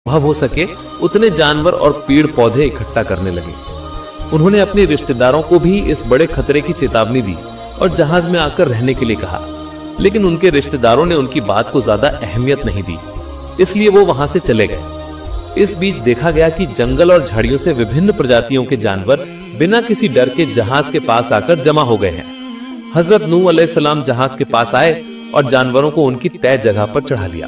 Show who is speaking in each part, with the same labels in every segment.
Speaker 1: संभव हो सके उतने जानवर और पेड़ पौधे इकट्ठा करने लगे। उन्होंने अपने रिश्तेदारों को भी इस बड़े खतरे की चेतावनी दी और जहाज में आकर रहने के लिए कहा, लेकिन उनके रिश्तेदारों ने उनकी बात को ज्यादा अहमियत नहीं दी, इसलिए वो वहां से चले गए। इस बीच देखा गया कि जंगल और झाड़ियों से विभिन्न प्रजातियों के जानवर बिना किसी डर के जहाज के पास आकर जमा हो गए हैं। हजरत नूह अलैहिस्सलाम जहाज के पास आए और जानवरों को उनकी तय जगह पर चढ़ा लिया।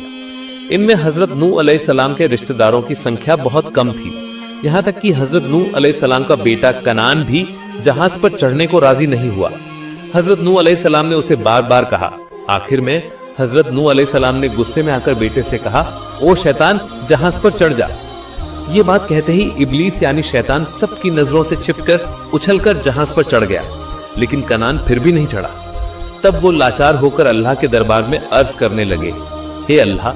Speaker 1: इनमें हजरत नूह अलैहिस्सलाम के रिश्तेदारों की संख्या बहुत कम थी, यहाँ तक कि हजरत नूह अलैहिस्सलाम का बेटा कनान भी जहाज पर चढ़ने को राजी नहीं हुआ। हजरत नूह अलैहिस्सलाम ने उसे बार बार कहा। आखिर में हजरत नूह अलैहिस्सलाम ने गुस्से में आकर बेटे से कहा, ओ शैतान, जहाज पर चढ़ जा। ये बात कहते ही इब्लीस यानी शैतान सबकी नजरों से छिपकर उछलकर जहाज पर चढ़ गया, लेकिन कनान फिर भी नहीं चढ़ा। तब वो लाचार होकर अल्लाह के दरबार में अर्ज करने लगे, हे अल्लाह,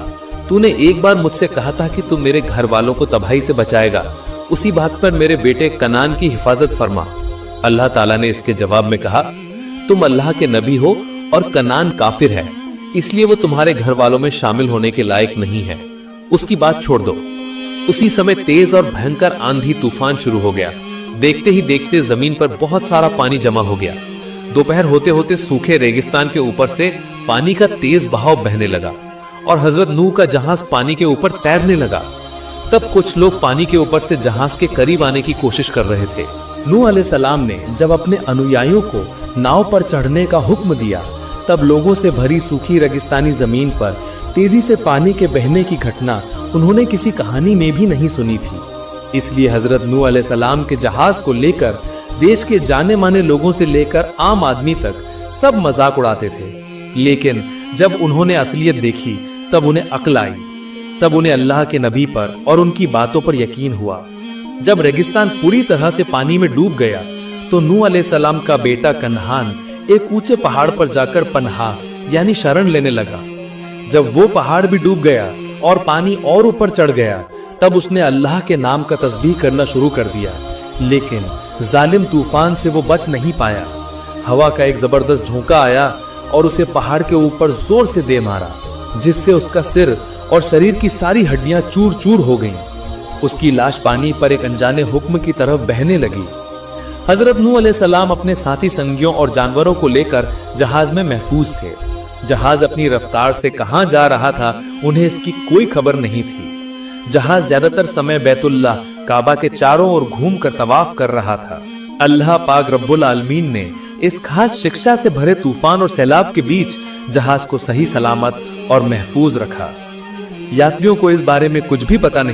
Speaker 1: तूने एक बार मुझसे कहा था कि तू मेरे घर वालों को तबाही से बचाएगा, उसी बात पर मेरे बेटे कनान की हिफाजत फरमा। अल्लाह ताला ने इसके जवाब में कहा, तुम अल्लाह के नबी हो और कनान काफिर है, इसलिए वो तुम्हारे घर वालों में शामिल होने के लायक नहीं है, उसकी बात छोड़ दो। उसी समय तेज और भयंकर आंधी तूफान शुरू हो गया। देखते ही देखते जमीन पर बहुत सारा पानी जमा हो गया। दोपहर होते होते सूखे रेगिस्तान के ऊपर से पानी का तेज बहाव बहने लगा और हजरत नूह का जहाज पानी के ऊपर तैरने लगा। तब कुछ लोग पानी के ऊपर से जहाज के करीब आने की कोशिश कर रहे थे।
Speaker 2: नूह अलैहिस्सलाम ने जब अपने अनुयायियों को नाव पर चढ़ने का हुक्म दिया, तब लोगों से भरी सूखी रेगिस्तानी जमीन पर तेजी से पानी के बहने की घटना उन्होंने किसी कहानी में भी नहीं सुनी थी। इसलिए हजरत नूह अलैहिस्सलाम के जहाज को लेकर देश के जाने माने लोगों से लेकर आम आदमी तक सब मजाक उड़ाते थे। लेकिन जब उन्होंने असलियत देखी तब उन्हें अक्ल आई। तब उन्हें अल्लाह के नबी पर और उनकी बातों पर यकीन हुआ। जब रेगिस्तान पूरी तरह से पानी में डूब गया तो नूह अलैहिस्सलाम का बेटा कन्हान एक ऊंचे पहाड़ पर जाकर पनाह यानी शरण लेने लगा। जब वो पहाड़ भी डूब गया और पानी और ऊपर चढ़ गया, तब उसने अल्लाह के नाम का तस्बीह करना शुरू कर दिया, लेकिन जालिम तूफान से वो बच नहीं पाया। हवा का एक जबरदस्त झोंका आया और उसे पहाड़ के ऊपर जोर से दे मारा, जिससे उसका सिर और शरीर की सारी हड्डियां चूर चूर हो गईं। उसकी लाश पानी पर एक अनजाने हुक्म की तरफ बहने लगी। हजरत नूह अलैहिस्सलाम अपने साथी संगियों और जानवरों को लेकर जहाज में महफूज थे। जहाज अपनी रफ्तार से कहां जा रहा था उन्हें इसकी कोई खबर नहीं थी। जहाज ज्यादातर समय बैतुल्लाह काबा के चारों ओर घूमकर तवाफ कर रहा था। अल्लाह पाक रब्बुल आलमीन ने इस खास शिक्षा से भरे तूफान और सैलाब के बीच जहाज को सही सलामत और महफूज रखा। यात्रियों को इस बारे में कुछ भी पता नहीं